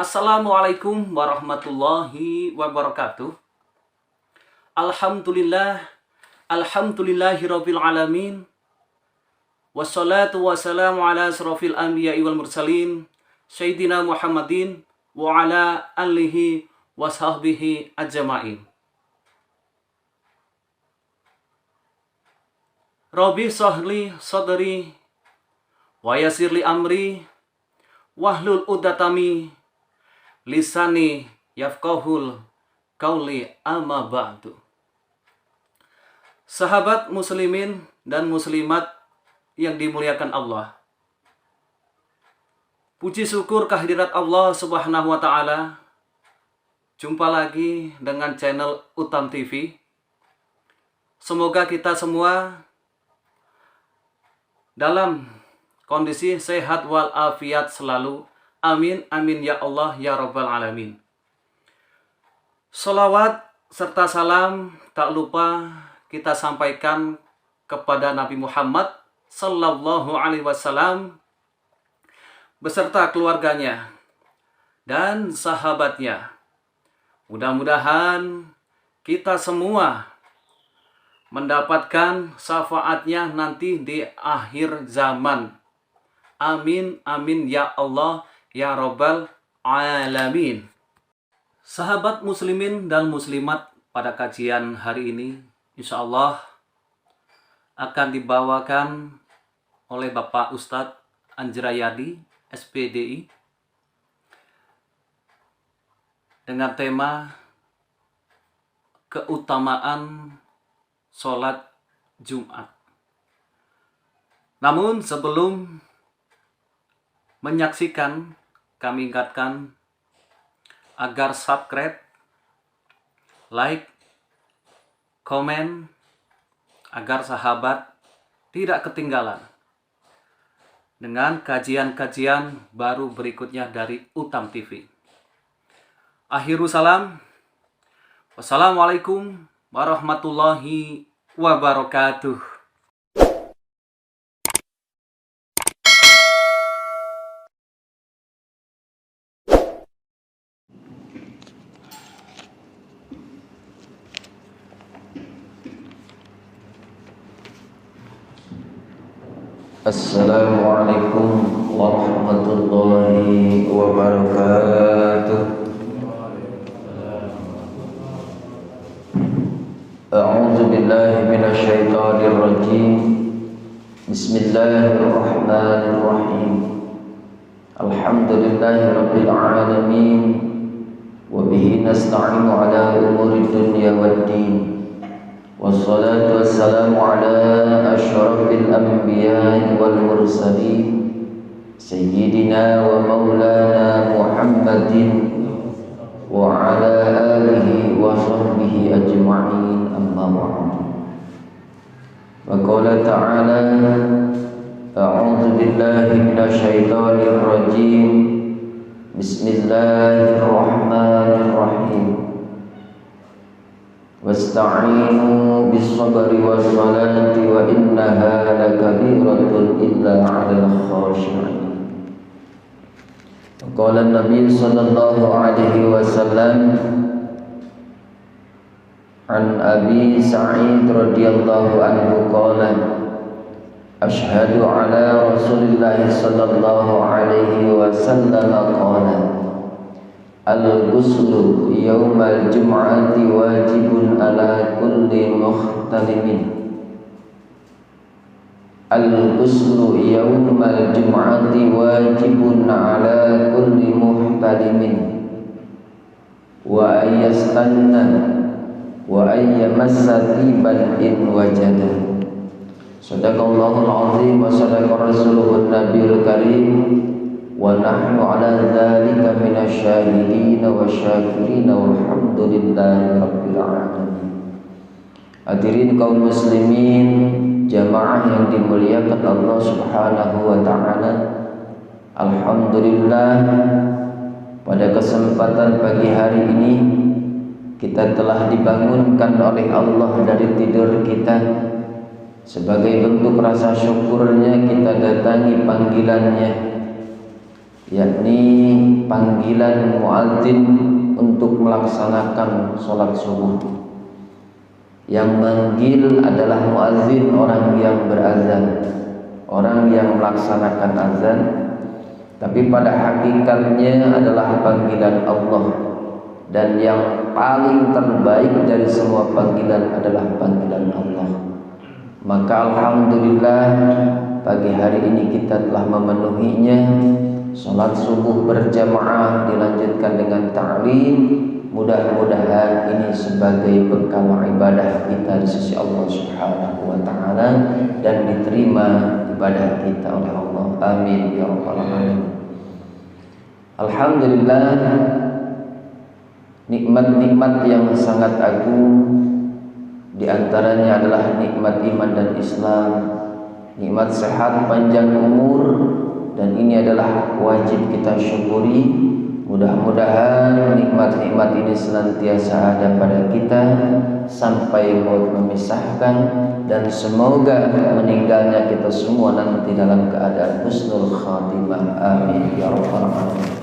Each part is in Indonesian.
Assalamualaikum warahmatullahi wabarakatuh. Alhamdulillahirabbil alamin. Wassalatu wassalamu ala asrofil anbiya'i wal mursalin Sayyidina Muhammadin wa ala alihi wa sahbihi ajma'in. Rabbi sahli sadri wa yassirli amri wahlul udatami lisani yafqahul qauli amma ba'du. Sahabat muslimin dan muslimat yang dimuliakan Allah, puji syukur kehadirat Allah Subhanahu wa ta'ala. Jumpa lagi dengan channel Utam TV. Semoga kita semua dalam kondisi sehat walafiat selalu. Amin, amin ya Allah ya Rabbal alamin. Salawat serta salam tak lupa kita sampaikan kepada Nabi Muhammad Sallallahu Alaihi Wasallam beserta keluarganya dan sahabatnya. Mudah-mudahan kita semua mendapatkan syafaatnya nanti di akhir zaman. Amin, amin ya Allah ya Rabbal alamin. Sahabat muslimin dan muslimat, pada kajian hari ini insya Allah akan dibawakan oleh Bapak Ustadz Anjrayadi SPDI dengan tema keutamaan sholat Jumat. Namun sebelum menyaksikan, kami ingatkan agar subscribe, like, komen, agar sahabat tidak ketinggalan dengan kajian-kajian baru berikutnya dari Utam TV. Akhirul salam. Wassalamualaikum warahmatullahi wabarakatuh. Assalamualaikum warahmatullahi wabarakatuh. A'udzu billahi minasy syaithanir rajim. Bismillahirrahmanirrahim. Alhamdulillahirabbil alamin wa bihi nasta'inu ala umuri dunya waddin. Wassalatu wassalamu ala asyrafil anbiya'i wal mursalin Sayyidina wa maulana Muhammadin wa ala alihi wa sahbihi ajma'in, amma ba'du. Wa qala ta'ala a'udzu billahi minasy syaithanir rajim. Bismillahirrahmanirrahim. Wasta'inu bis-sabri was-salati wa innaha lakabiratun illa 'alal khashi'in. Qala Nabi sallallahu alaihi wasallam an Abi Sa'id radhiyallahu anhu qala ashhadu ala Rasulillah sallallahu alaihi wasallam qala al-ghuslu yawmal jum'ati wajibun ala kulli muhtalimin. Al-ghuslu yawmal jum'ati wajibun ala kulli muhtalimin wa ayyastanna wa ayyamassa tiban in wajada. Sadaqallahul azim wa sadaqa rasuluhun nabiyul karim wa nahnu ala dzalika minasyahidin wa syakirin walhamdulillahi rabbil alamin. Hadirin kaum muslimin, jamaah yang dimuliakan Allah Subhanahu wa taala. Alhamdulillah, pada kesempatan pagi hari ini kita telah dibangunkan oleh Allah dari tidur kita. Sebagai bentuk rasa syukurnya kita datangi panggilannya yakni panggilan muadzin untuk melaksanakan sholat subuh. Yang manggil adalah muadzin, orang yang berazan, orang yang melaksanakan azan, tapi pada hakikatnya adalah panggilan Allah. Dan yang paling terbaik dari semua panggilan adalah panggilan Allah. Maka alhamdulillah pagi hari ini kita telah memenuhinya. Salat subuh berjamaah dilanjutkan dengan ta'lim. Mudah-mudahan ini sebagai bekal ibadah kita di sisi Allah Subhanahu wa taala dan diterima ibadah kita oleh Allah. Amin ya rabbal alamin. Alhamdulillah, nikmat-nikmat yang sangat agung di antaranya adalah nikmat iman dan Islam, nikmat sehat panjang umur, dan ini adalah wajib kita syukuri. Mudah-mudahan nikmat-nikmat ini senantiasa ada pada kita sampai maut memisahkan, dan semoga meninggalnya kita semua nanti dalam keadaan husnul khatimah. Amin ya rabbal alamin.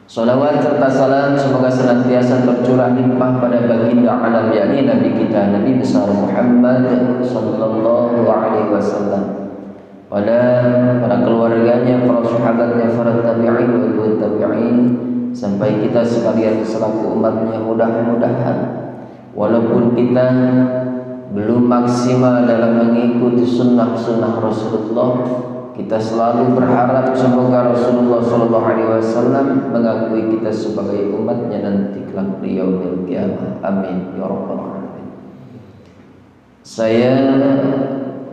Salawat serta salam semoga senantiasa tercurah limpah pada baginda alam, yakni Nabi kita Nabi besar Muhammad sallallahu alaihi wasallam, pada para keluarganya, para sahabatnya, para tabi'in wa tabi'in, sampai kita sekalian selaku umatnya. Mudah-mudahan walaupun kita belum maksimal dalam mengikuti sunnah-sunnah Rasulullah, kita selalu berharap semoga Rasulullah SAW mengakui kita sebagai umatnya nanti kelak di yaumil qiyamah. Amin ya rabbal alamin. Saya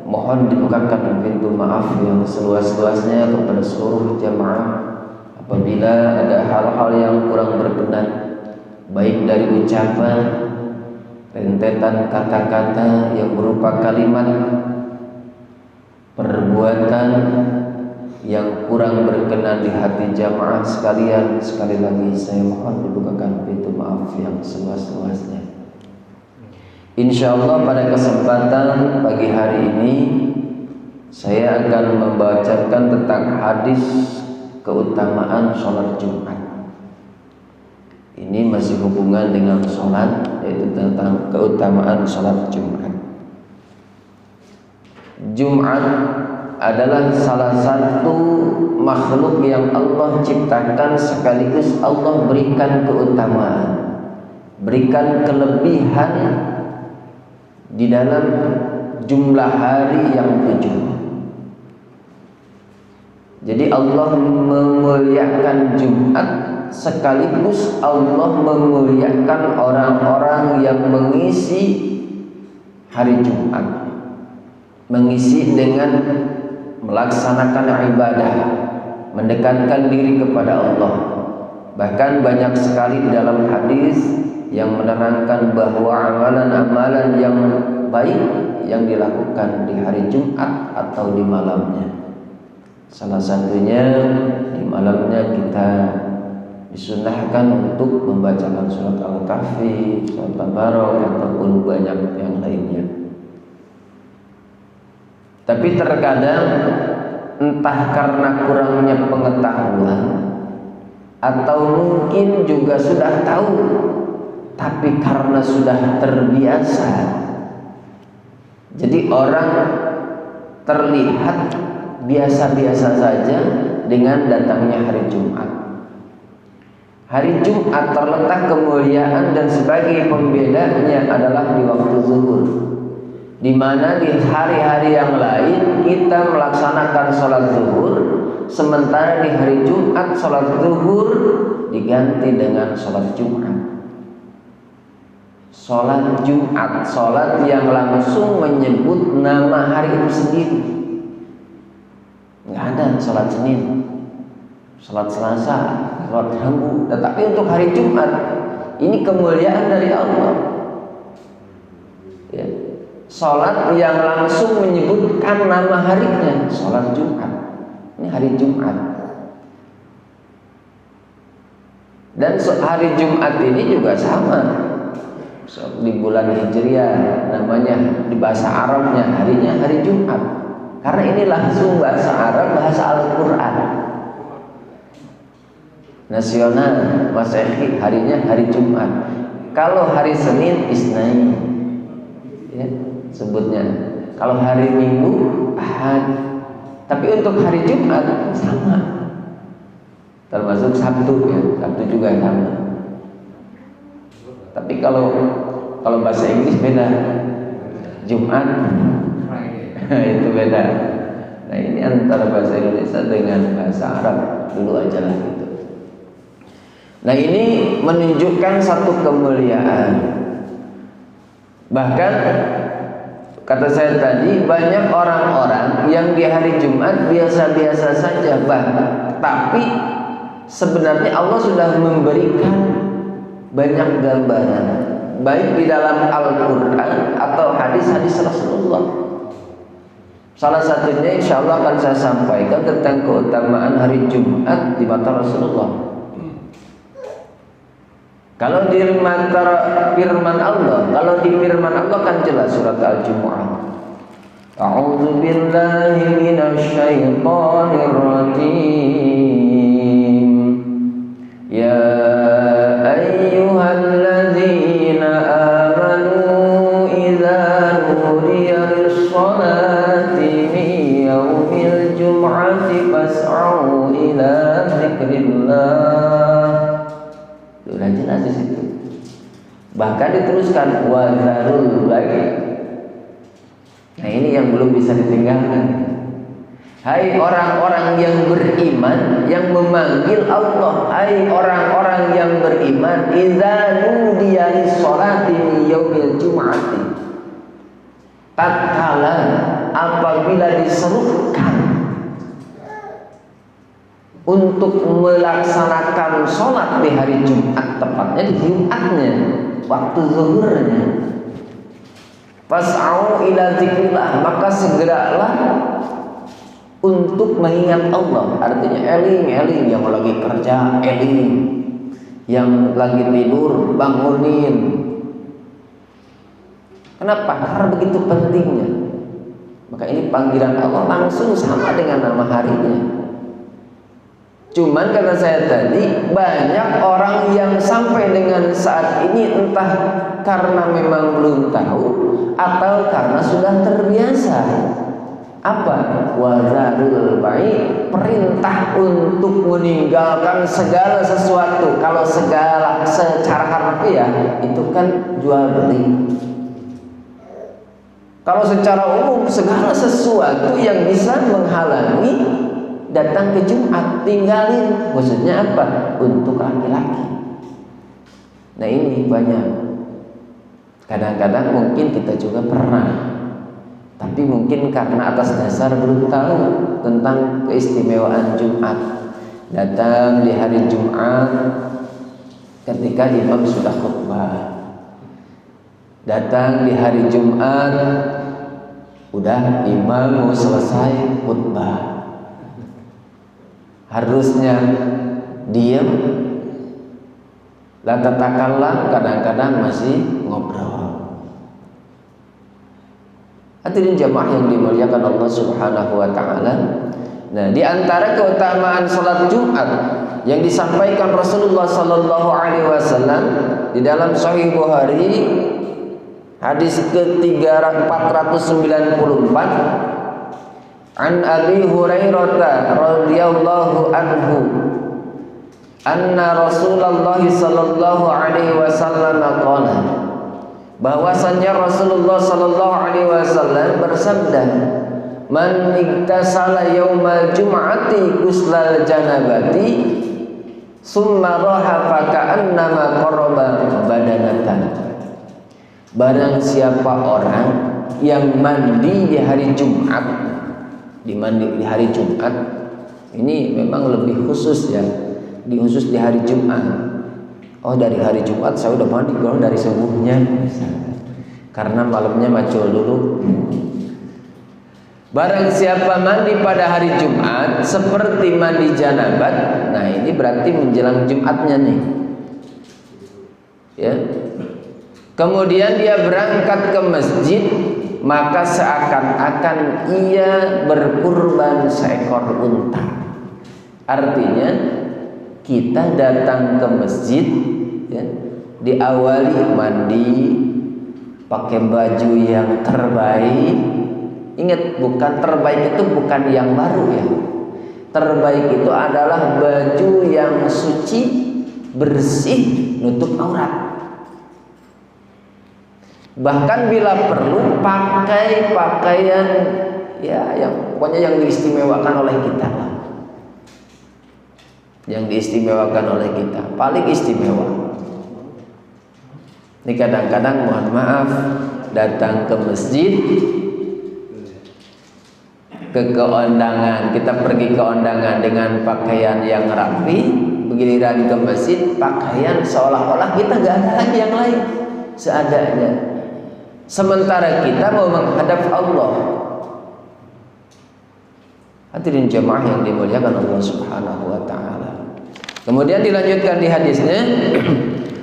mohon dibukakan pintu maaf yang seluas-luasnya kepada seluruh jamaah apabila ada hal-hal yang kurang berkenan, baik dari ucapan, rentetan kata-kata yang berupa kalimat, perbuatan yang kurang berkenan di hati jamaah sekalian. Sekali lagi saya mohon dibukakan pintu maaf yang seluas-luasnya. InsyaAllah pada kesempatan pagi hari ini saya akan membacakan tentang hadis keutamaan sholat Jumat. Ini masih hubungan dengan sholat, yaitu tentang keutamaan sholat Jumat. Jumat adalah salah satu makhluk yang Allah ciptakan sekaligus Allah berikan keutamaan, berikan kelebihan di dalam jumlah hari yang 7. Jadi Allah memuliakan Jumat sekaligus Allah memuliakan orang-orang yang mengisi hari Jumat, mengisi dengan melaksanakan ibadah, mendekatkan diri kepada Allah. Bahkan banyak sekali di dalam hadis yang menerangkan bahwa amalan-amalan yang baik yang dilakukan di hari Jumat atau di malamnya. Salah satunya di malamnya kita disunahkan untuk membacakan surat Al-Kahfi, surat Tabarok, ataupun banyak yang lainnya. Tapi terkadang entah karena kurangnya pengetahuan atau mungkin juga sudah tahu, tapi karena sudah terbiasa, jadi orang terlihat biasa-biasa saja dengan datangnya hari Jumat. Hari Jumat terletak kemuliaan dan sebagai pembedanya adalah di waktu zuhur, di mana di hari-hari yang lain kita melaksanakan sholat zuhur, sementara di hari Jumat sholat zuhur diganti dengan sholat Jumat. Sholat Jumat, sholat yang langsung menyebut nama hari itu sendiri. Nggak ada sholat Senin, sholat Selasa, sholat Rabu. Tetapi untuk hari Jumat, ini kemuliaan dari Allah ya. Sholat yang langsung menyebutkan nama harinya, sholat Jumat. Ini hari Jumat. Dan hari Jumat ini juga sama, di bulan Hijriah namanya, di bahasa Arabnya harinya hari Jumat, karena ini langsung bahasa Arab, bahasa Al-Quran nasional Masehi harinya hari Jumat. Kalau hari Senin Isnain, ya, sebutnya. Kalau hari Minggu Ahad. Tapi untuk hari Jumat sama. Termasuk Sabtu, ya, Sabtu juga sama. Tapi kalau bahasa Inggris beda. Jumat itu beda. Nah, ini antara bahasa Indonesia dengan bahasa Arab dulu aja lah gitu. Nah, ini menunjukkan satu kemuliaan. Bahkan kata saya tadi, banyak orang-orang yang di hari Jumat biasa-biasa saja, tapi sebenarnya Allah sudah memberikan banyak gambaran, baik di dalam Al-Quran atau hadis-hadis Rasulullah. Salah satunya insya Allah akan saya sampaikan tentang keutamaan hari Jumat di mata Rasulullah. Kalau di firman Allah, kan jelas surat Al-Jumu'ah. A'udzu billahi minasy syaithanir rajim. Ya ayyuhalladzina amanu idza nudiya lis-shalati min yaumil jum'ati fas'au ila dzikrillah. Sudah jelas di situ. Bahkan diteruskan wadzarul bai'. Nah, ini yang belum bisa ditinggalkan. Hai orang-orang yang beriman yang memanggil Allah, hai orang-orang yang beriman, idza nudiya lis-shalati min yaumil jum'ati. Tatkala apabila diserukan untuk melaksanakan sholat di hari Jumat, tepatnya di Jumatnya, waktu zuhurnya, fas'au ila dzikrillah, maka segeralah untuk mengingat Allah. Artinya eling yang lagi kerja, eling yang lagi tidur, bangunin. Kenapa? Karena begitu pentingnya. Maka ini panggilan Allah langsung sama dengan nama harinya. Cuman kata saya tadi, banyak orang yang sampai dengan saat ini entah karena memang belum tahu atau karena sudah terbiasa. Apa? Wadzarul bai', perintah untuk meninggalkan segala sesuatu. Kalau segala secara harfiah itu kan jual beli. Kalau secara umum segala sesuatu yang bisa menghalangi datang ke Jumat, tinggalin. Maksudnya apa? Untuk laki-laki. Nah, ini banyak. Kadang-kadang mungkin kita juga pernah, tapi mungkin karena atas dasar belum tahu tentang keistimewaan Jumat. Datang di hari Jumat ketika imam sudah khutbah. Datang di hari Jumat udah imam mau selesai khutbah. Harusnya diam, la tatakallam, kadang-kadang masih ngobrol. Hadirin jamaah yang dimuliakan Allah Subhanahu wa taala. Nah, di antara keutamaan salat Jumat yang disampaikan Rasulullah sallallahu alaihi wasallam di dalam Sahih Bukhari hadis ke-494, An Abi Hurairah radhiyallahu anhu anna Rasulullah sallallahu alaihi wasallam qala, bahwasanya Rasulullah sallallahu alaihi wasallam bersabda, man iktasala yaumal jum'ati kuslal janabati summa raha fa ka'annama qaraba badanatan. Barang siapa orang yang mandi di hari Jumat, di hari Jumat ini memang lebih khusus ya, khusus di hari Jumat. Oh, dari hari Jumat saya udah mandi, kalau dari subuhnya karena malamnya macul dulu. Barang siapa mandi pada hari Jumat seperti mandi janabat, nah ini berarti menjelang Jumatnya nih, ya. Kemudian dia berangkat ke masjid, maka seakan-akan ia berkurban seekor unta. Artinya kita datang ke masjid, ya, diawali mandi, pakai baju yang terbaik. Ingat, bukan terbaik itu bukan yang baru ya. Terbaik itu adalah baju yang suci, bersih, nutup aurat. Bahkan bila perlu pakai pakaian ya yang pokoknya yang diistimewakan oleh kita lah. Yang diistimewakan oleh kita, paling istimewa. Ini kadang-kadang mohon maaf datang ke masjid, ke keundangan, kita pergi ke undangan dengan pakaian yang rapi, begiliran ke masjid pakaian seolah-olah kita gak ada lagi yang lain, seadanya. Sementara kita mau menghadap Allah. Hadirin jemaah yang dimuliakan Allah Subhanahu wa taala. Kemudian dilanjutkan di hadisnya,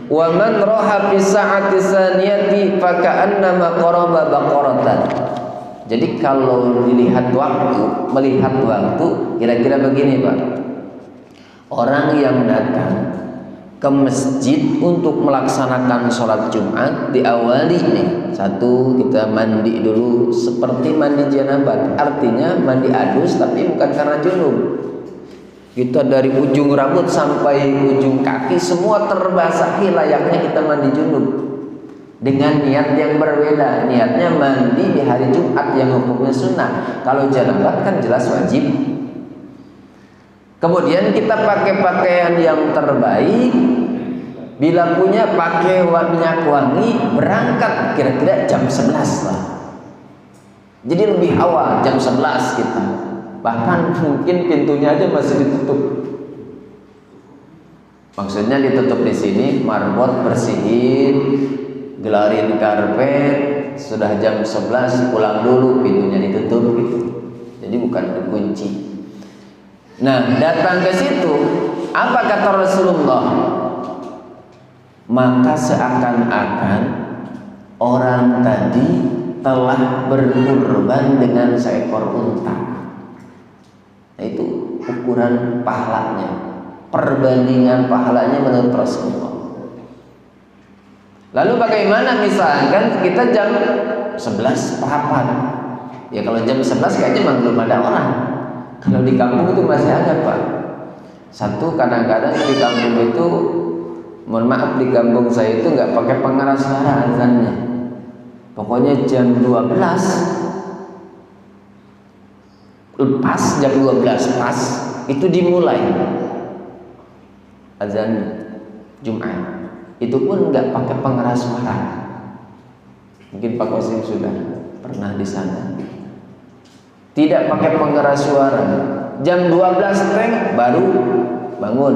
wa man raha fi sa'ati saniyati fa ka'annama qaraba baqaratan. Jadi kalau melihat waktu kira-kira begini Pak. Orang yang datang ke masjid untuk melaksanakan sholat Jumat diawali nih. Satu, kita mandi dulu seperti mandi janabah. Artinya mandi adus tapi bukan karena junub. Kita dari ujung rambut sampai ujung kaki semua terbasahi layaknya kita mandi junub. Dengan niat yang berbeda. Niatnya mandi di hari Jumat yang hukumnya sunnah. Kalau janabah kan jelas wajib. Kemudian kita pakai pakaian yang terbaik. Bila punya pakai minyak wangi, berangkat kira-kira jam 11 lah. Jadi lebih awal, jam 11 kita. Bahkan mungkin pintunya aja masih ditutup. Maksudnya ditutup di sini, marbot bersihin, gelarin karpet, sudah jam 11 pulang dulu, pintunya ditutup gitu. Jadi bukan dikunci. Nah, datang ke situ, apa kata Rasulullah? Maka seakan-akan orang tadi telah berkurban dengan seekor unta. Nah, itu ukuran pahalanya, perbandingan pahalanya menurut Rasulullah. Lalu bagaimana misalkan kita jam 11 papan? Ya kalau jam 11 kayaknya memang belum ada orang. Kalau di kampung itu masih ada Pak. Satu, kadang-kadang di kampung itu, mohon maaf, di kampung saya itu nggak pakai pengeras suara azannya. Pokoknya jam 12 pas, jam 12 pas itu dimulai azan Jumat. Itu pun nggak pakai pengeras suara. Mungkin Pak Qasim sudah pernah di sana. Tidak pakai pengeras suara. Jam 12 teng baru bangun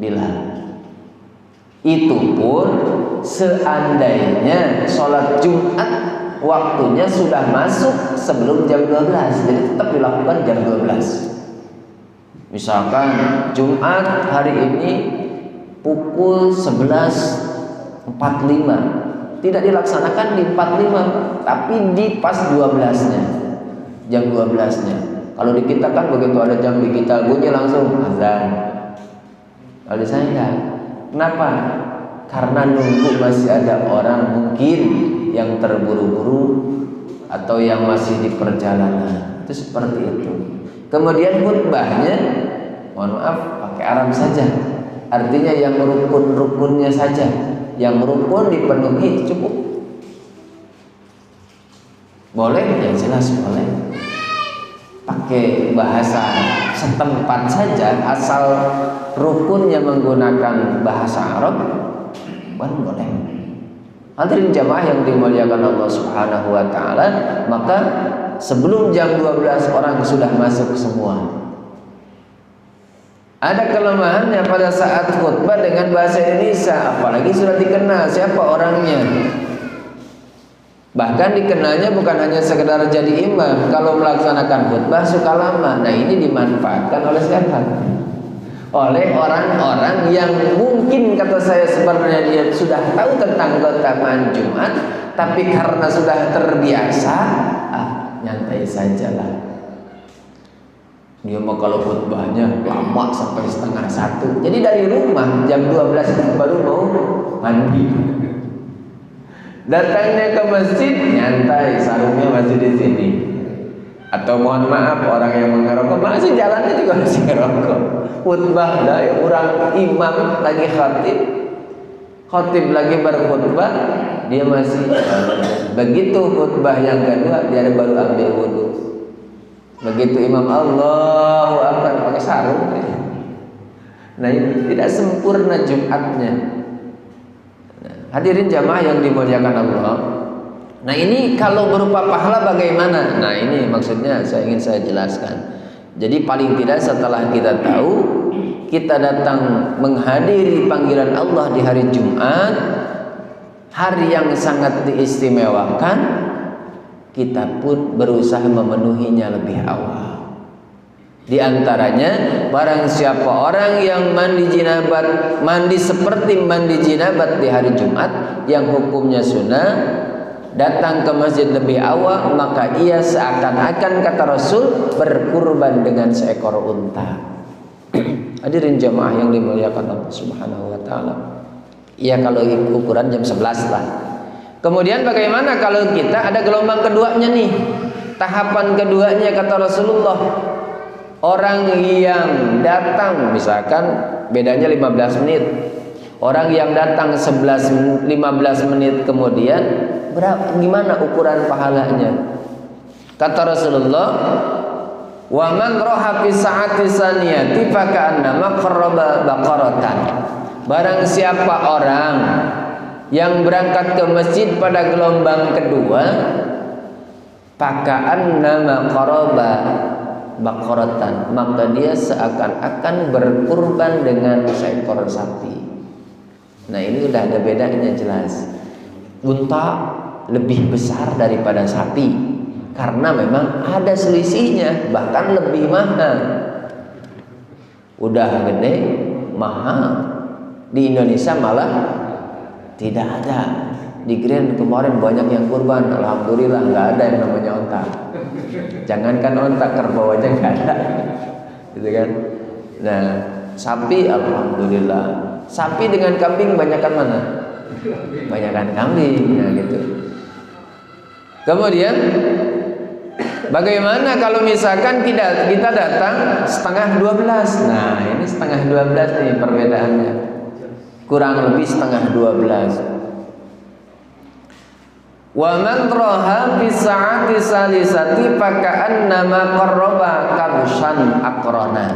Bilal. Itu pun seandainya sholat Jumat waktunya sudah masuk sebelum jam 12. Jadi tetap dilakukan jam 12. Misalkan Jumat hari ini pukul 11.45, tidak dilaksanakan di 45, tapi di pas 12-nya, jam 12-nya. Kalau di kita kan begitu ada jam di kita bunyi langsung azan. Kalau di saya enggak. Kenapa? Karena nunggu masih ada orang mungkin yang terburu-buru atau yang masih di perjalanan. Itu seperti itu. Kemudian khutbahnya, mohon maaf, pakai Arab saja. Artinya yang rukun-rukunnya saja. Yang rukun dipenuhi cukup. Boleh? Yang jelas boleh. Pakai bahasa setempat saja, asal rukunnya menggunakan bahasa Arab, boleh. Hadirin jamaah yang dimuliakan Allah Subhanahu wa taala, maka sebelum jam 12 orang sudah masuk semua. Ada kelemahannya pada saat khutbah dengan bahasa Indonesia, apalagi sudah dikenal siapa orangnya. Bahkan dikenalnya bukan hanya sekedar jadi imam. Kalau melaksanakan khutbah suka lama. Nah, ini dimanfaatkan oleh siapa? Oleh orang-orang yang mungkin kata saya sebenarnya dia sudah tahu tentang keutamaan Jumat, tapi karena sudah terbiasa, nyantai sajalah. Dia mah kalau khutbahnya lama sampai 12:30. Jadi dari rumah jam 12 itu baru mau mandi. Datangnya ke masjid nyantai, sarungnya masih di sini. Atau mohon maaf orang yang mengerokok masih jalannya juga masih ngerokok. Khutbah dari orang imam lagi khatib lagi berkhutbah, dia masih begitu khutbah yang kedua dia baru ambil wudu. Begitu imam Allahu Akbar pakai sarung. Nah ini tidak sempurna Jumatnya. Hadirin jamaah yang dimuliakan Allah. Nah ini kalau berupa pahala bagaimana? Nah ini maksudnya ingin saya jelaskan. Jadi paling tidak setelah kita tahu kita datang menghadiri panggilan Allah di hari Jumat, hari yang sangat diistimewakan, kita pun berusaha memenuhinya lebih awal. Di antaranya barang siapa orang yang mandi seperti mandi jinabat di hari Jumat yang hukumnya sunnah, datang ke masjid lebih awal, maka ia seakan-akan kata Rasul berkurban dengan seekor unta. Hadirin jamaah yang dimuliakan Allah Subhanahu wa taala. Ya kalau ukuran jam 11 lah. Kemudian bagaimana kalau kita ada gelombang keduanya nih? Tahapan keduanya kata Rasulullah, orang yang datang misalkan bedanya 15 menit. Orang yang datang 15 menit kemudian gimana ukuran pahalanya? Kata Rasulullah, wa man raha fi sa'ati saniyati fa ka'annama qarraba baqaratan. Barang siapa orang yang berangkat ke masjid pada gelombang kedua, paka'annama qaraba baqaratan, maka dia seakan-akan berkurban dengan seekor sapi. Nah ini udah ada bedanya jelas. Unta lebih besar daripada sapi karena memang ada selisihnya, bahkan lebih mahal. Udah gede mahal. Di Indonesia malah tidak ada. Di Grand kemarin banyak yang kurban, alhamdulillah nggak ada yang namanya onta. Jangankan onta, kerbau aja nggak ada, gitu kan? Nah, sapi alhamdulillah. Sapi dengan kambing banyakan mana? Banyakan kambing, nah gitu. Kemudian, bagaimana kalau misalkan kita datang 11:30? Nah, ini 11:30 nih perbedaannya. Kurang lebih 11:30. Wa man raha fi sa'ati salisati faka'annama qarraba kabshan aqrana.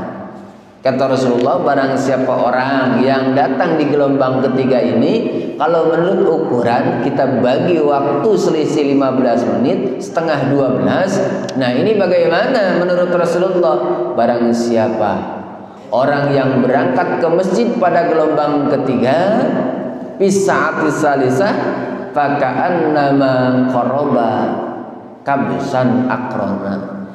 Kata Rasulullah, barang siapa orang yang datang di gelombang ketiga ini, kalau menurut ukuran kita bagi waktu selisih 15 menit, 11:30. Nah ini bagaimana menurut Rasulullah? Barang siapa orang yang berangkat ke masjid pada gelombang ketiga, fi sa'ati salisah faka'annama qarraba kabsan aqrana,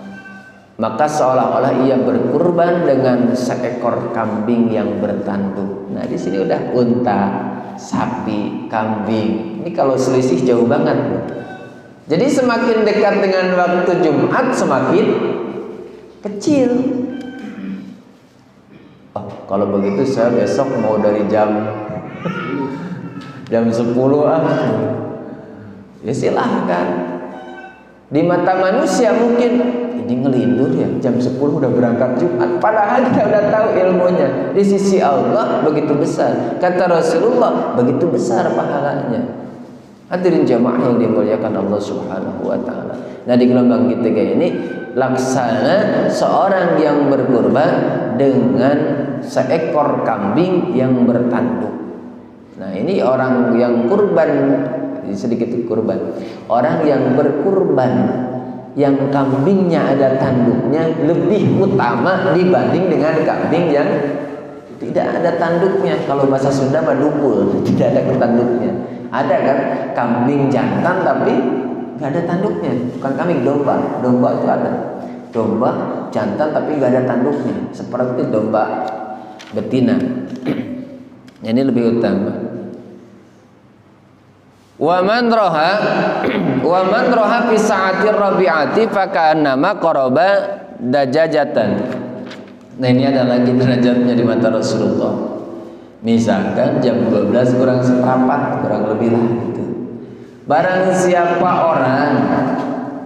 maka seolah-olah ia berkurban dengan seekor kambing yang bertanduk. Nah di sini udah unta, sapi, kambing. Ini kalau selisih jauh banget. Jadi semakin dekat dengan waktu Jumat semakin kecil. Oh, kalau begitu saya besok mau dari jam 10 ya silahkan. Di mata manusia mungkin ini ngelindur ya, jam 10 udah berangkat Jumat, padahal kita udah tahu ilmunya. Di sisi Allah begitu besar, kata Rasulullah begitu besar pahalanya. Hadirin jamaah yang dimuliakan Allah Subhanahu wa taala. Nah di gelombang ketiga ini laksana seorang yang berkurban dengan seekor kambing yang bertanduk. Nah ini orang yang kurban, sedikit kurban, orang yang berkurban yang kambingnya ada tanduknya lebih utama dibanding dengan kambing yang tidak ada tanduknya. Kalau bahasa Sunda mah dukul, tidak ada tanduknya. Ada kan kambing jantan tapi nggak ada tanduknya, bukan kambing, domba. Domba itu ada domba jantan tapi nggak ada tanduknya, seperti domba betina. Ini lebih utama. Wa man roha fi sa'atir rabi'ati fa ka'annama qaraba dajajatan. Nah ini ada lagi derajatnya di mata Rasulullah. Misalkan jam 12 kurang seperempat, kurang lebih lah gitu. Barang siapa orang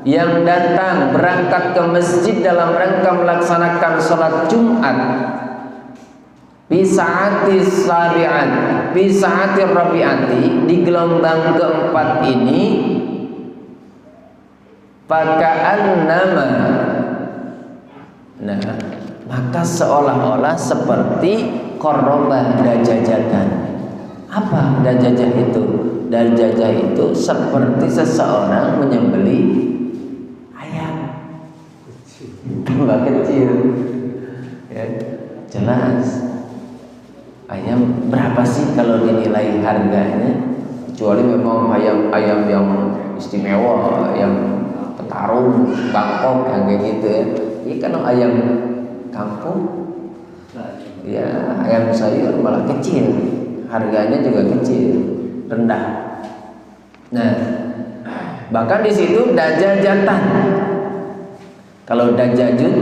yang datang berangkat ke masjid dalam rangka melaksanakan sholat Jumat fi sa'ati sabi'at fi sa'ati rabi'ati, di gelombang keempat ini, faka'annama, nah maka seolah-olah seperti qarraba dajajatan. Apa dajajah itu? Dajajah itu seperti seseorang menyembelih ayam tambah kecil ya, jelas. Ayam berapa sih kalau dinilai harganya? Kecuali memang ayam yang istimewa, yang petarung, Bangkok, yang kayak gitu ya. Ini kan ayam kampung, ya ayam sayur malah kecil, harganya juga kecil, rendah. Nah, bahkan di situ dajajatan. Kalau dajajun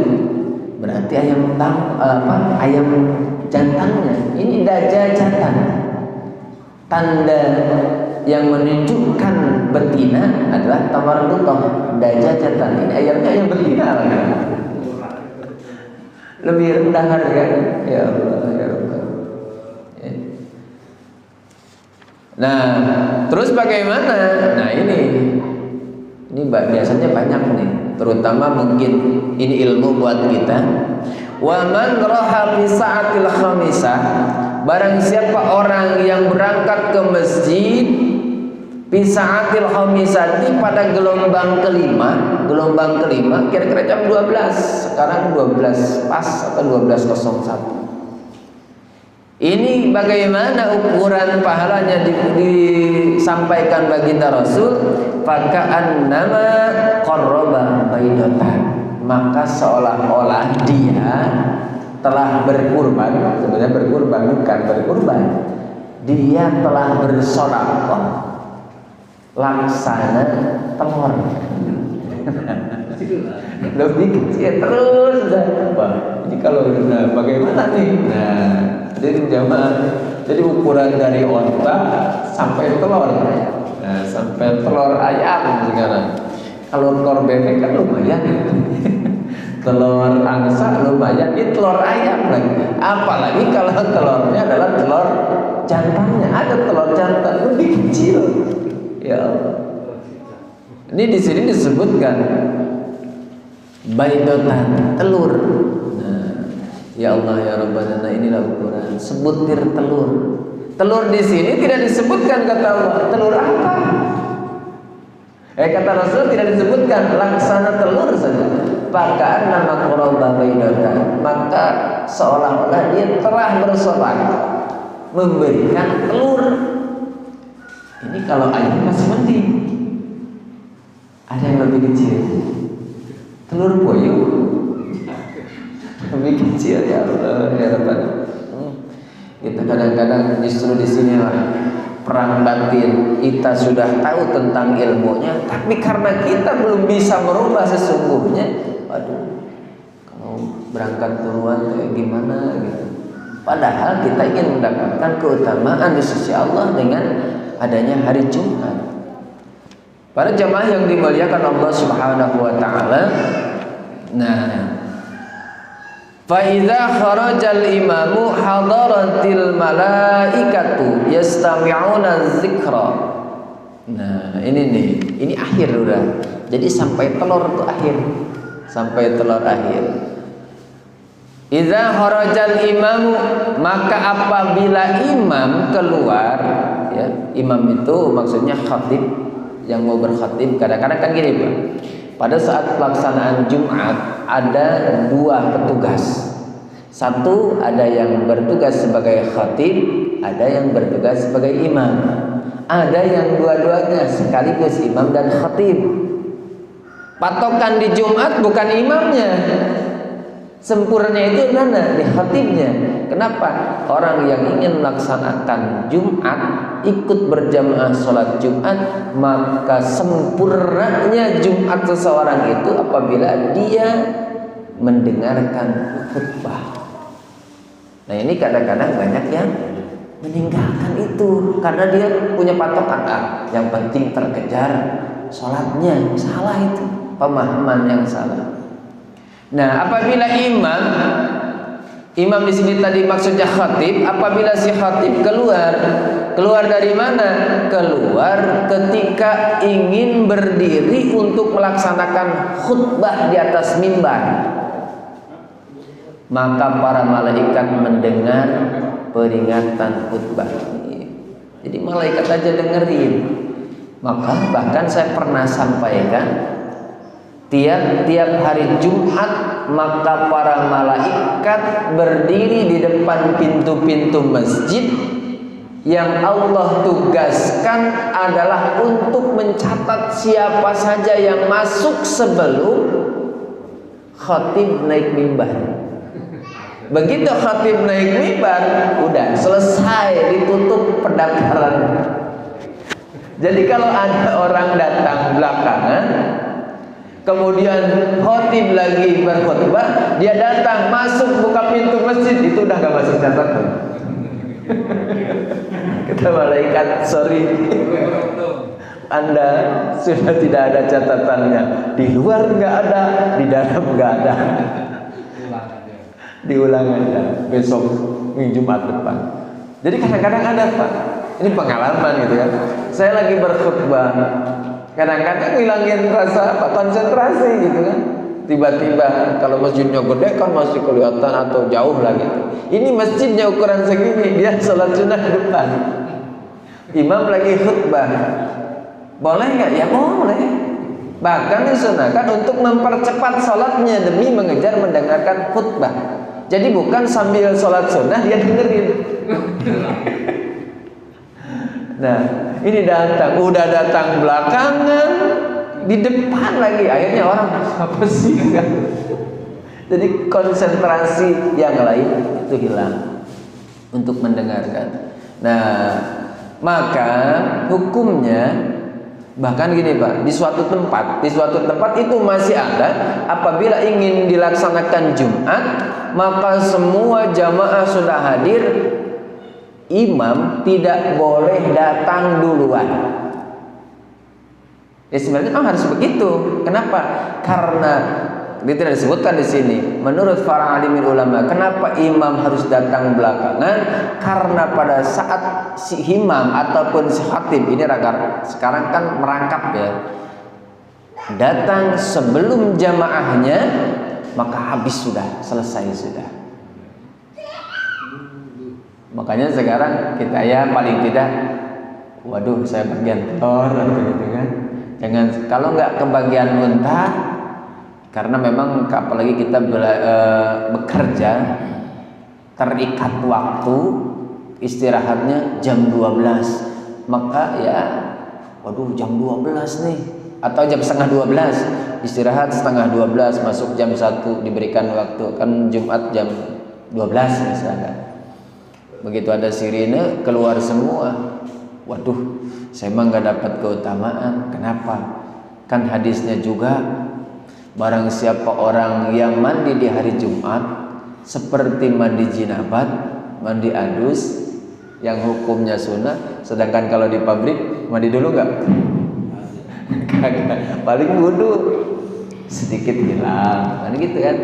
berarti ayam ayam jantannya. Ini dajajatan. Tanda yang menunjukkan betina adalah tamarrutoh, dajajatan. Ini ayamnya ayam betina lagi. Lebih rendah harganya. Ya Allah, ya Allah. Nah, terus bagaimana? Nah ini biasanya banyak nih, terutama mungkin ini ilmu buat kita. Wa man raha fi sa'atil khamisah, barang siapa orang yang berangkat ke masjid fi sa'atil khamisati, pada gelombang kelima kira-kira jam 12, sekarang 12 pas atau 12.01. Ini bagaimana ukuran pahalanya disampaikan baginda Rasul, faka'annama qarraba baidatan, maka seolah-olah dia telah berkurban. Sebenarnya berkurban bukan berkurban, dia telah bersedekah laksana telur. Lebih kecil terus. Jadi kalau bagaimana nih? Nah, jadi jamaah, jadi ukuran dari onta sampai telur. Nah, sampai telur ayam sekarang. Kalau telur bebek kan lumayan. Telur angsa lumayan, ini telur ayam lagi. Apalagi kalau telurnya adalah telur jantannya. Ada telur jantan lebih kecil. Ya Allah. Ini di sini disebutkan baidotan, telur. Nah, ya Allah ya Rabbana, inilah ukuran sebutir telur. Telur di sini tidak disebutkan kata Allah. Telur apa? Kata Rasul tidak disebutkan, laksana telur saja. Pakaian nama qarraba baidotan, maka seolah-olah dia telah bersedekah memberikan telur. Ini kalau ayam masih mending. Ada yang lebih kecil, telur puyuh lebih kecil. Ya Allah ya Rabbana. Kita kadang-kadang justru di sinilah perang batin. Kita sudah tahu tentang ilmunya, tapi karena kita belum bisa merubah sesungguhnya, aduh, kalau berangkat duluan kayak gimana gitu. Padahal kita ingin mendapatkan keutamaan di sisi Allah dengan adanya hari Jumat. Para jamaah yang dimuliakan Allah Subhanahu wa taala. Nah, fa idza kharajal imamu hadaratil malaikatu yastami'una dzikra. Nah, ini akhir udah. Jadi sampai telur itu akhir. Sampai telur akhir. Idza kharajal imamu, maka apabila imam keluar, ya, imam itu maksudnya khatib yang mau berkhatib. Kadang-kadang kan gini Pak, pada saat pelaksanaan Jumat ada dua petugas. Satu ada yang bertugas sebagai khatib, ada yang bertugas sebagai imam. Ada yang dua-duanya sekaligus imam dan khatib. Patokan di Jumat bukan imamnya, sempurnanya itu mana? Di khatibnya. Kenapa? Orang yang ingin melaksanakan Jumat, ikut berjamaah sholat Jumat, maka sempurnanya Jumat seseorang itu apabila dia mendengarkan khutbah. Nah ini kadang-kadang banyak yang meninggalkan itu karena dia punya patokan, yang penting terkejar sholatnya. Salah itu, pemahaman yang salah. Nah apabila imam di sini tadi maksudnya khatib, apabila si khatib keluar dari mana? Keluar ketika ingin berdiri untuk melaksanakan khutbah di atas mimbar, maka para malaikat mendengar peringatan khutbah ini. Jadi malaikat aja dengerin. Maka bahkan saya pernah sampaikan, tiap hari Jumat maka para malaikat berdiri di depan pintu-pintu masjid yang Allah tugaskan adalah untuk mencatat siapa saja yang masuk sebelum khatib naik mimbar. Begitu khatib naik mimbar, udah selesai, ditutup pendaftaran. Jadi kalau ada orang datang belakangan, kemudian khatib lagi berkhutbah, dia datang masuk buka pintu masjid, itu udah gak masuk catatan. Kata malaikat, sorry, Anda sudah tidak ada catatannya. Di luar nggak ada, di dalam nggak ada. Diulang aja besok minggu Jumat depan. Jadi kadang-kadang ada Pak, ini pengalaman gitu kan. Saya lagi berkhutbah, kadang-kadang ngilangin rasa konsentrasi gitu kan. Tiba-tiba kalau masjidnya gede kan masih kelihatan atau jauh lah gitu. Ini masjidnya ukuran segini, dia sholat sunnah depan. Imam lagi khutbah, boleh nggak? Ya boleh. Bahkan disunahkan untuk mempercepat sholatnya demi mengejar mendengarkan khutbah. Jadi bukan sambil sholat sunnah dia dengerin. Nah ini udah datang belakangan, di depan lagi, akhirnya orang apa sih? Jadi konsentrasi yang lain itu hilang untuk mendengarkan. Nah maka hukumnya bahkan gini Pak, di suatu tempat itu masih ada, apabila ingin dilaksanakan Jumat, maka semua jamaah sudah hadir, imam tidak boleh datang duluan. Ya sebenarnya harus begitu. Kenapa? Karena dia tidak disebutkan di sini. Menurut para alimin ulama, kenapa imam harus datang belakangan? Karena pada saat si imam ataupun si khatib ini sekarang kan merangkap ya, datang sebelum jamaahnya, maka habis sudah, selesai sudah. Makanya sekarang kita ya paling tidak, waduh saya bagian telur gitu kan. Jangan, kalau nggak kebagian muntah, karena memang apalagi kita bekerja terikat waktu, istirahatnya jam 12, maka ya waduh jam 12 nih atau jam setengah 12, istirahat setengah 12, masuk jam 1, diberikan waktu, kan Jumat jam 12 misalkan. Begitu ada sirine keluar semua, waduh saya emang gak dapat keutamaan. Kenapa? Kan hadisnya juga, barang siapa orang yang mandi di hari Jumat seperti mandi jinabat, mandi adus, yang hukumnya sunnah. Sedangkan kalau di pabrik mandi dulu nggak? Paling wudu sedikit hilang, kan gitu kan?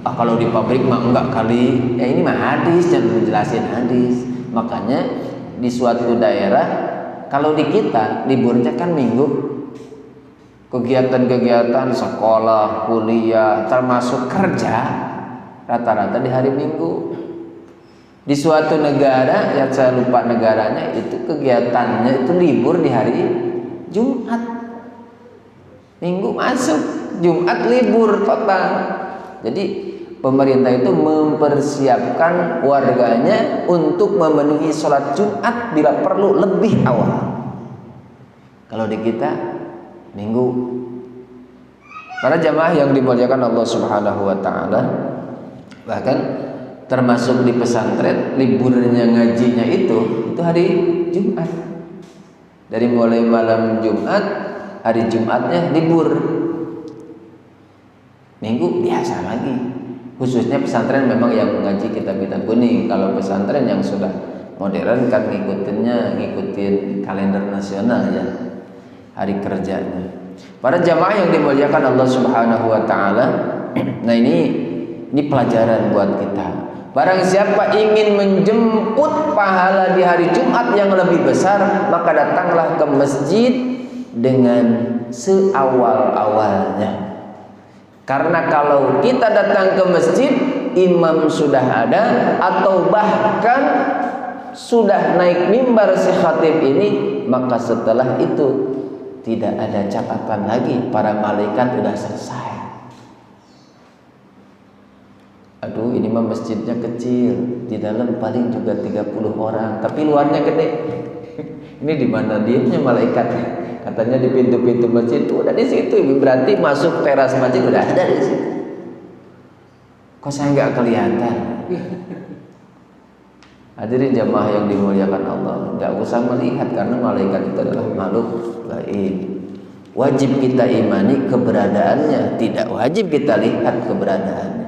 Kalau di pabrik mah enggak kali. Ya ini mah hadis, jangan menjelasin hadis. Makanya di suatu daerah, kalau di kita liburnya kan minggu, kegiatan-kegiatan sekolah, kuliah, termasuk kerja, rata-rata di hari Minggu. Di suatu negara, ya saya lupa negaranya, itu kegiatannya itu libur di hari Jumat. Minggu masuk, Jumat libur total. Jadi pemerintah itu mempersiapkan warganya untuk memenuhi sholat Jumat bila perlu lebih awal. Kalau di kita Minggu. Para jamaah yang dimuliakan Allah Subhanahu wa taala, bahkan termasuk di pesantren liburnya ngajinya itu hari Jumat. Dari mulai malam Jumat, hari Jumatnya libur. Minggu biasa lagi. Khususnya pesantren memang yang mengaji kitab-kitab kuning. Kalau pesantren yang sudah modern kan ngikutin kalender nasional ya, hari kerjanya. Para jamaah yang dimuliakan Allah Subhanahu wa taala. Nah, ini pelajaran buat kita. Barang siapa ingin menjemput pahala di hari Jumat yang lebih besar, maka datanglah ke masjid dengan seawal-awalnya. Karena kalau kita datang ke masjid, imam sudah ada atau bahkan sudah naik mimbar si khatib ini, maka setelah itu tidak ada catatan lagi, para malaikat sudah selesai. Aduh, ini mah masjidnya kecil, di dalam paling juga 30 orang, tapi luarnya gede. Ini di mana diamnya malaikat? Katanya di pintu-pintu masjid itu udah di situ, berarti masuk teras masjid udah ada di situ. Kok saya nggak kelihatan? Hadirin jamaah yang dimuliakan Allah, nggak usah melihat karena malaikat itu adalah makhluk gaib. Wajib kita imani keberadaannya, tidak wajib kita lihat keberadaannya.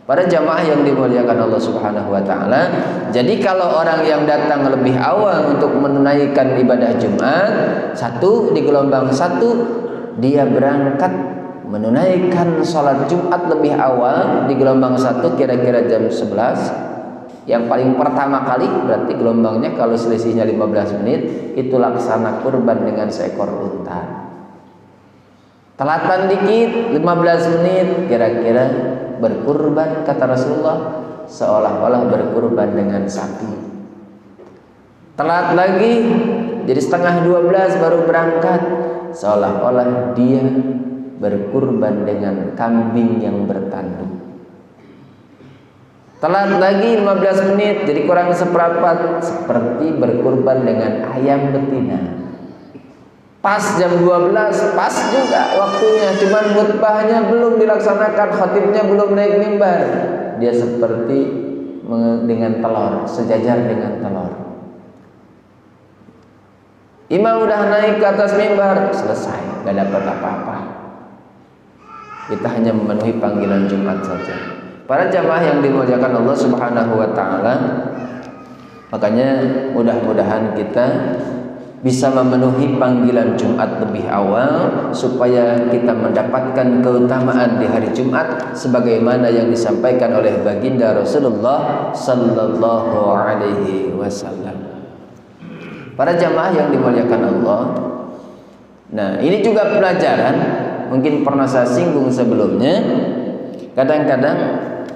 Para jamaah yang dimuliakan Allah Subhanahu wa taala, jadi kalau orang yang datang lebih awal untuk menunaikan ibadah Jumat, satu di gelombang satu dia berangkat menunaikan sholat Jumat lebih awal di gelombang satu kira-kira jam 11. Yang paling pertama kali berarti gelombangnya kalau selisihnya 15 menit itu laksana kurban dengan seekor unta. Telatan dikit 15 menit kira-kira berkurban, kata Rasulullah, seolah-olah berkurban dengan sapi. Telat lagi jadi setengah 12 baru berangkat, seolah-olah dia berkurban dengan kambing yang bertanduk. Telat lagi 15 menit jadi kurang seperempat, seperti berkurban dengan ayam betina. Pas jam 12, pas juga waktunya, cuman khutbahnya belum dilaksanakan, khatibnya belum naik mimbar. Dia seperti dengan telur, sejajar dengan telur. Imam udah naik ke atas mimbar, selesai, gak dapat apa-apa. Kita hanya memenuhi panggilan Jumat saja. Para jamaah yang dimuliakan Allah Subhanahu wa taala, makanya mudah-mudahan kita bisa memenuhi panggilan Jumat lebih awal supaya kita mendapatkan keutamaan di hari Jumat sebagaimana yang disampaikan oleh baginda Rasulullah sallallahu alaihi wasallam. Para jamaah yang dimuliakan Allah. Nah, ini juga pelajaran, mungkin pernah saya singgung sebelumnya. Kadang-kadang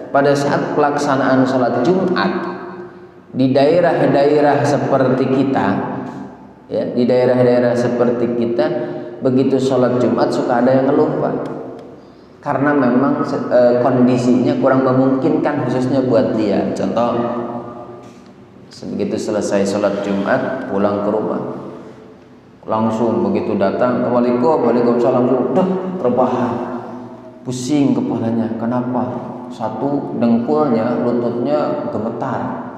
pada saat pelaksanaan sholat Jumat di daerah-daerah seperti kita, ya, di daerah-daerah seperti kita, begitu sholat Jumat suka ada yang lupa karena memang kondisinya kurang memungkinkan khususnya buat dia. Contoh, begitu selesai sholat Jumat pulang ke rumah, langsung begitu datang Waalaikumsalam, udah rebahan, pusing kepalanya. Kenapa? Satu, dengkulnya, lututnya gemetar,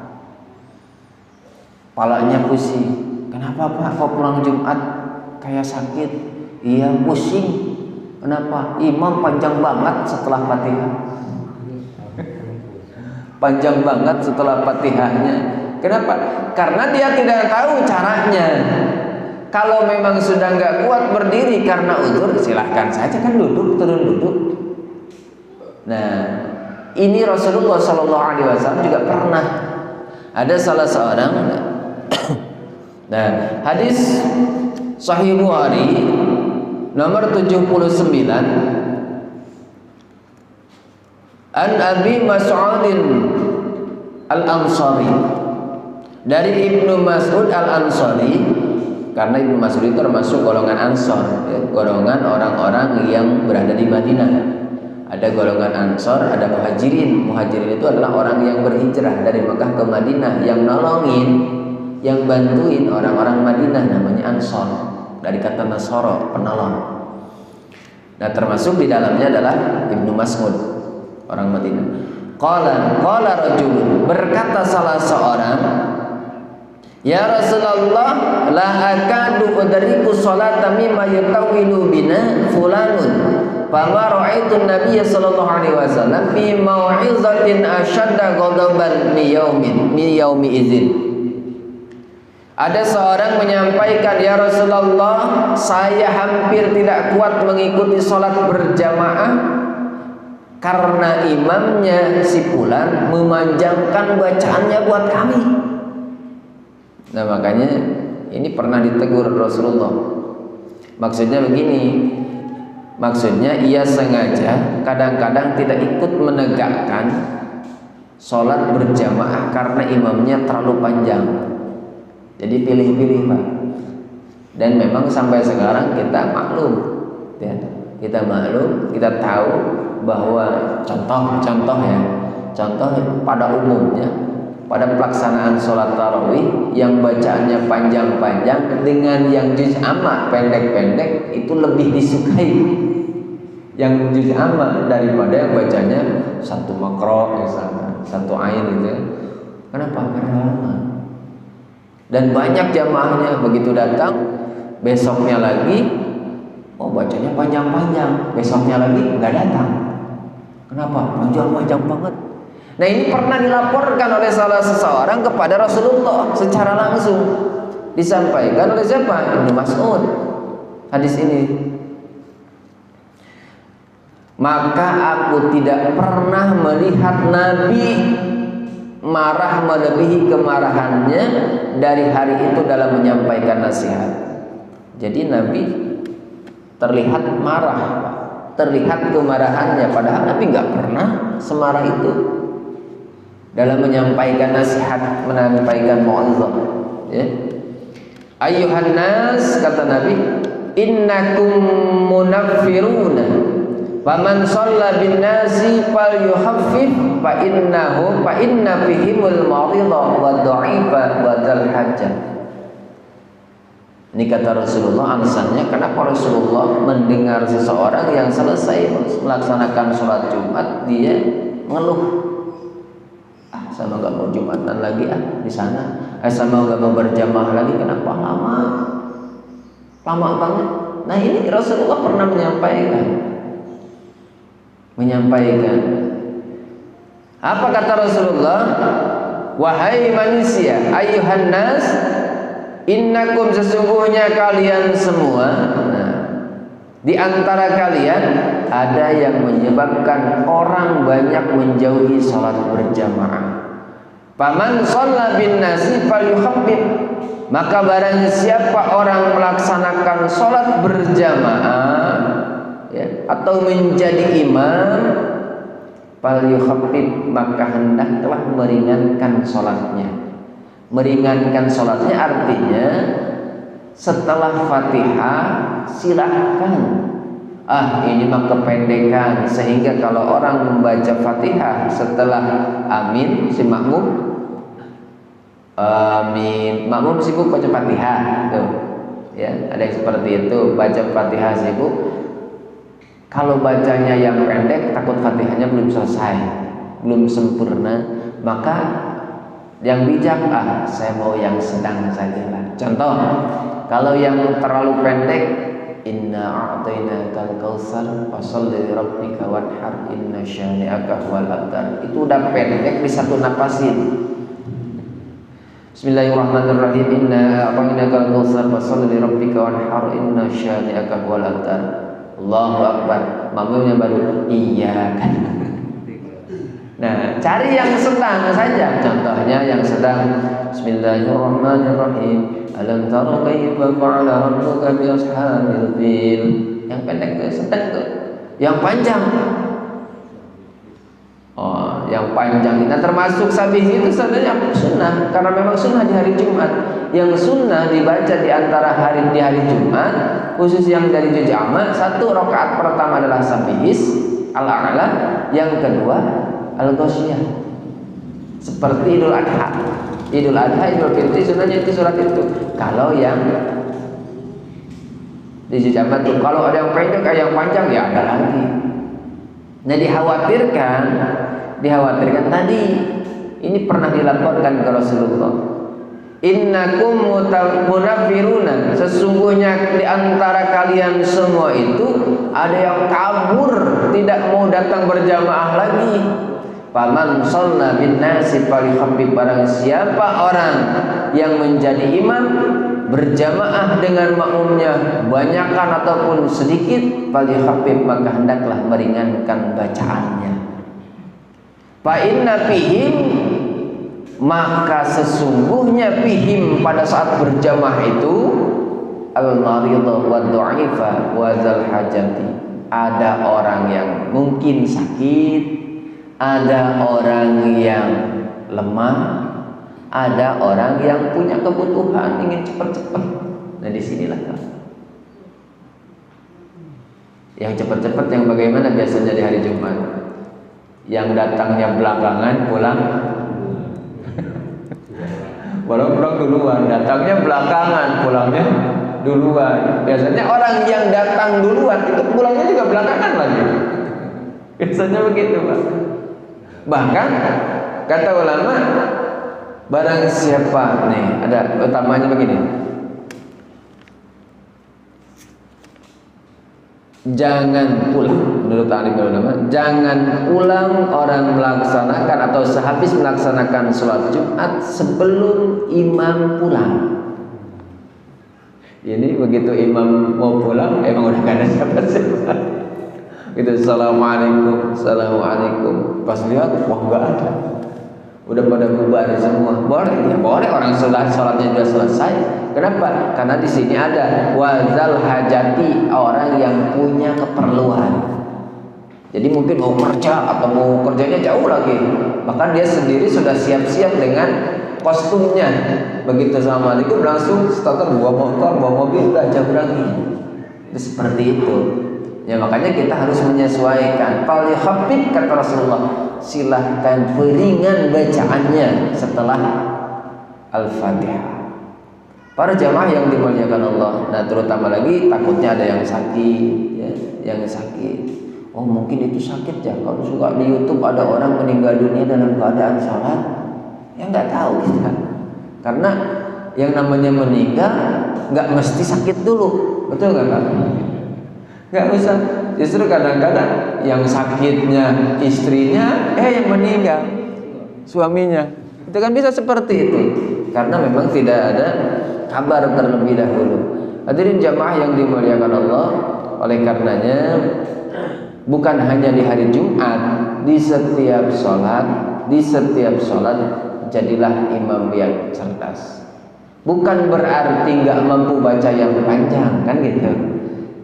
kepalanya pusing. Kenapa Pak, kok pulang Jumat kayak sakit? Iya, pusing. Kenapa? Imam panjang banget setelah Fatihah. Panjang banget setelah Fatihahnya. Kenapa? Karena dia tidak tahu caranya. Kalau memang sudah nggak kuat berdiri karena uzur, silahkan saja kan duduk, turun duduk. Nah, ini Rasulullah SAW juga pernah. Ada salah seorang. Nah, hadis Sahih Bukhari nomor 79 An Abi Mas'ud Al-Ansari, dari Ibnu Mas'ud Al-Ansari, karena Ibnu Mas'ud itu termasuk golongan Ansor, ya, golongan orang-orang yang berada di Madinah. Ada golongan Ansor, ada Muhajirin. Muhajirin itu adalah orang yang berhijrah dari Mekah ke Madinah, yang nolongin, yang bantuin orang-orang Madinah, namanya Ansor, dari kata Nasoro, penolong. Nah, termasuk di dalamnya adalah Ibnu Mas'ud, orang Madinah. Qala rajulun, berkata salah seorang, ya Rasulullah, la akadu udriku sholata mimma yatawilu bina fulanun fama ra'aitu Nabiy sallallahu alaihi wasallam fi mau'izatin ashadda ghadaban min yaumi idzin. Ada seorang menyampaikan, ya Rasulullah, saya hampir tidak kuat mengikuti sholat berjamaah karena imamnya si fulan memanjangkan bacaannya buat kami. Nah makanya ini pernah ditegur Rasulullah. Maksudnya begini, maksudnya ia sengaja kadang-kadang tidak ikut menegakkan sholat berjamaah karena imamnya terlalu panjang. Jadi pilih-pilih Pak. Dan memang sampai sekarang kita maklum, ya. Kita maklum, kita tahu bahwa contoh pada umumnya pada pelaksanaan sholat tarawih yang bacaannya panjang-panjang dengan yang juz amma pendek-pendek itu lebih disukai yang juz amma daripada yang bacanya satu makro misalnya, satu ain gitu ya. Kenapa? Karena lama. Dan banyak jamaahnya begitu datang, besoknya lagi, oh bacanya panjang-panjang, besoknya lagi nggak datang. Kenapa? Panjang-panjang banget. Nah ini pernah dilaporkan oleh salah seseorang kepada Rasulullah secara langsung, disampaikan oleh siapa? Ibnu Mas'ud. Hadis ini. Maka aku tidak pernah melihat Nabi marah melebihi kemarahannya dari hari itu dalam menyampaikan nasihat. Jadi Nabi terlihat marah, terlihat kemarahannya, padahal Nabi nggak pernah semarah itu dalam menyampaikan nasihat, menyampaikan mau'izah. Ya. Ayyuhan nas, kata Nabi, innakum munaffiruna. Faman shalla bin nasi falyuhaffif fa inna fihimul maridha wa dha'ifa wa dzal hajjah. Ini kata Rasulullah, alasannya kenapa Rasulullah mendengar seseorang yang selesai melaksanakan sholat Jumat dia ngeluh, sama nggak mau Jumatan lagi di sana, sama nggak mau berjamaah lagi, kenapa lama banget. Nah ini Rasulullah pernah menyampaikan apa kata Rasulullah? Wahai manusia, ayyuhan nas, innakum, sesungguhnya kalian semua, di antara kalian ada yang menyebabkan orang banyak menjauhi salat berjamaah. Faman shalla bin nasi falyukhaffif, maka barang siapa orang melaksanakan salat berjamaah, ya, atau menjadi imam, falyukhaffif, maka hendaklah meringankan salatnya. Meringankan salatnya artinya setelah Fatihah silakan. Ini mah kependekan, sehingga kalau orang membaca Fatihah setelah amin, si makmum amin, makmum sibuk baca Fatihah tuh. Ya, ada yang seperti itu, baca Fatihah sibuk. Kalau bacanya yang pendek, takut Fatihahnya belum selesai, belum sempurna, maka yang bijak, saya mau yang sedang saja lah. Contoh, kalau yang terlalu pendek, inna a'tainakal kautsar fasholli li rabbika wanhar inna syani'aka huwal abtar, itu udah pendek di satu napasin. Bismillahirrahmanirrahim, inna a'tainakal kautsar fasholli li rabbika wanhar inna syani'aka huwal abtar. Allahu Akbar, makmumnya baru iya kan. Nah, cari yang sedang saja. Contohnya yang sedang, Bismillahirrahmanirrahim, alam tara kaifa fa'ala rabbuka bi ashabil fil. Yang pendek itu sedang tuh. Yang panjang, yang panjang. Nah, termasuk sabih itu sebenarnya sunnah, karena memang sunnah di hari Jumat. Yang sunnah dibaca di antara di hari Jumat, khusus yang dari juz amma, satu rakaat pertama adalah sabihis al-a'la, yang kedua al-ghasyiyah. Seperti Idul Adha, Idul Fitri, sunnahnya itu surat itu. Kalau yang di juz amma tuh, kalau ada yang pendek, ada yang panjang, ya ada lagi. Nah, dikhawatirkan tadi ini pernah dilaporkan ke Rasulullah. Innakum munafiruna, sesungguhnya di antara kalian semua itu ada yang kabur, tidak mau datang berjamaah lagi. Faman shalla bin nasi falyukhaffif, barang siapa orang yang menjadi imam berjamaah dengan makmumnya, banyakkan ataupun sedikit, falyukhaffif, maka hendaklah meringankan bacaannya. Fa inna fihim, maka sesungguhnya fihim pada saat berjamaah itu al-maridha wa dha'ifa wa zal hajati, ada orang yang mungkin sakit, ada orang yang lemah, ada orang yang punya kebutuhan ingin cepat-cepat. Nah, disinilah yang cepat-cepat, yang bagaimana biasanya di hari Jumat, yang datangnya belakangan pulang walau pulang duluan, datangnya belakangan, pulangnya duluan. Biasanya orang yang datang duluan itu pulangnya juga belakangan lagi. Biasanya begitu, Pak. Bahkan kata ulama, barang siapa nih, ada utamanya begini, jangan pulang, menurut alim ulama, jangan pulang orang melaksanakan atau sehabis melaksanakan sholat Jumat sebelum imam pulang. Ini begitu imam mau pulang, emang udah gak ada siapa-siapa. Gitu, assalamualaikum, assalamualaikum. Pas lihat, wah gak ada, udah pada bubar semua. Boleh, ya boleh, orang sholatnya sudah selesai. Kenapa? Karena di sini ada wazal hajati, orang yang punya keperluan. Jadi mungkin mau kerja atau mau kerjanya jauh lagi, bahkan dia sendiri sudah siap-siap dengan kostumnya. Begitu assalamualaikum langsung starter, bawa motor, bawa mobil, udah jauh lagi. Itu seperti itu. Ya makanya kita harus menyesuaikan. Fal khaffif, kata Rasulullah, silahkan beringan bacaannya setelah Al-Fatihah. Para jamaah yang dimuliakan Allah, nah terutama lagi takutnya ada yang sakit, ya, yang sakit. Oh mungkin itu sakit ya. Kalau suka di YouTube ada orang meninggal dunia dalam keadaan sholat, ya nggak tahu kita. Karena yang namanya meninggal nggak mesti sakit dulu, betul nggak Pak? Nggak usah. Justru kadang-kadang yang sakitnya istrinya, yang meninggal suaminya. Itu kan bisa seperti itu. Karena memang tidak ada kabar terlebih dahulu. Hadirin jamaah yang dimuliakan Allah, oleh karenanya bukan hanya di hari Jumat, di setiap sholat jadilah imam yang cerdas. Bukan berarti nggak mampu baca yang panjang, kan gitu.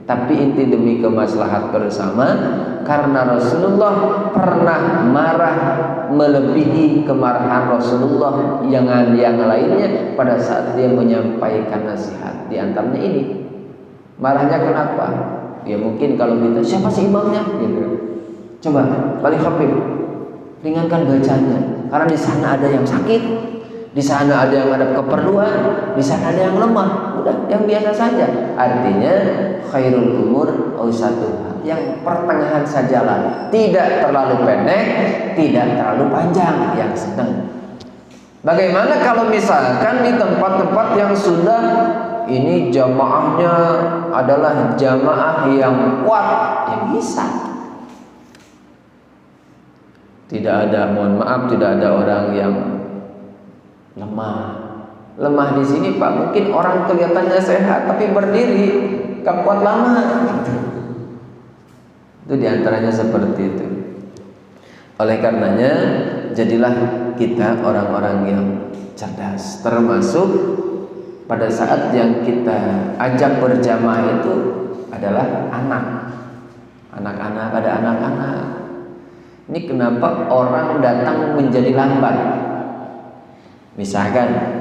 Tapi inti demi kemaslahat bersama, karena Rasulullah pernah marah melebihi kemarahan Rasulullah yang lainnya pada saat dia menyampaikan nasihat. Di antaranya ini, marahnya kenapa? Ya mungkin kalau kita, siapa sih imamnya? Gitu. Coba paling khaffif, ringankan bacanya, karena di sana ada yang sakit, di sana ada yang ada keperluan, di sana ada yang lemah. Udah, yang biasa saja. Artinya khairul umur awsatuha, yang pertengahan sajalah, tidak terlalu pendek, tidak terlalu panjang, yang sedang. Bagaimana kalau misalkan di tempat-tempat yang sudah ini jamaahnya adalah jamaah yang kuat, ya bisa. Tidak ada, mohon maaf, tidak ada orang yang lemah. Lemah di sini Pak, mungkin orang kelihatannya sehat tapi berdiri, gak kuat lama. Itu diantaranya seperti itu. Oleh karenanya, jadilah kita orang-orang yang cerdas. Termasuk pada saat yang kita ajak berjamaah itu adalah anak-anak, ada anak-anak. Ini kenapa orang datang menjadi lambat? Misalkan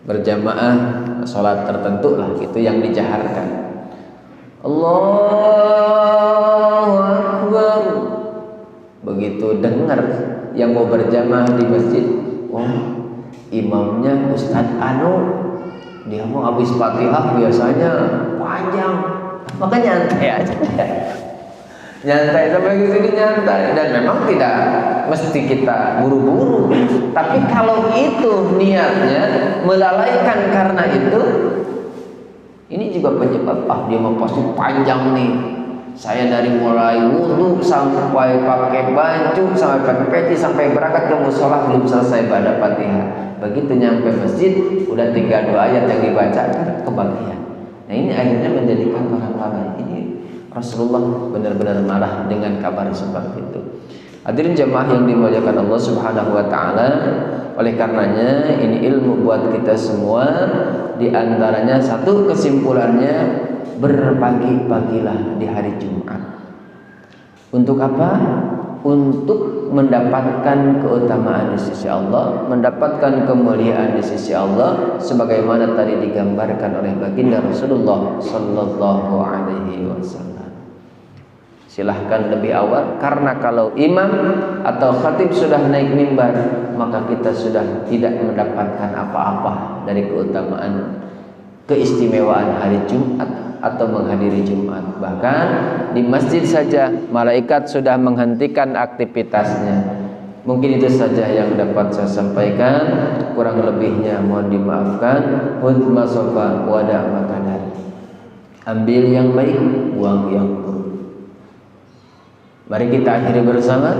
berjamaah sholat tertentu lah, itu yang dijaharkan. Allahu Akbar. Begitu dengar yang mau berjamaah di masjid, imamnya Ustadz Anu, dia mau habis Fatihah biasanya panjang, makanya nyantai aja. Nyantai sampai ke sini nyantai, dan memang tidak mesti kita buru-buru. Tapi kalau itu niatnya melalaikan karena itu, ini juga penyebab dia mau pasti panjang nih. Saya dari mulai wudhu sampai pakai baju, sampai pakai peci, sampai berangkat ke musola belum selesai baca Fatihah. Begitu nyampe masjid udah tinggal 2 ayat yang dibaca kebagian. Nah ini akhirnya menjadikan orang lalai. Ini Rasulullah benar-benar marah dengan kabar seperti itu. Hadirin jemaah yang dimuliakan Allah Subhanahu wa taala, oleh karenanya ini ilmu buat kita semua. Di antaranya satu kesimpulannya, berbagi-bagilah di hari Jumat. Untuk apa? Untuk mendapatkan keutamaan di sisi Allah, mendapatkan kemuliaan di sisi Allah, sebagaimana tadi digambarkan oleh baginda Rasulullah sallallahu alaihi wasallam. Silahkan lebih awal, karena kalau imam atau khatib sudah naik mimbar, maka kita sudah tidak mendapatkan apa-apa dari keutamaan keistimewaan hari Jumat atau menghadiri Jumat. Bahkan di masjid saja malaikat sudah menghentikan aktivitasnya. Mungkin itu saja yang dapat saya sampaikan, kurang lebihnya mohon dimaafkan. Hudma sofa wada makadar. Ambil yang baik, buang yang buruk. Mari kita akhiri bersama.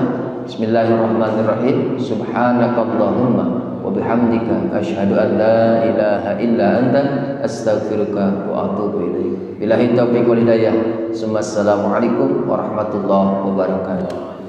Bismillahirrahmanirrahim. Subhanakallahumma wa bihamdika asyhadu an la ilaha illa anta astaghfiruka wa atubu ilaik. Billahi taufiq wal hidayah. Assalamualaikum warahmatullahi wabarakatuh.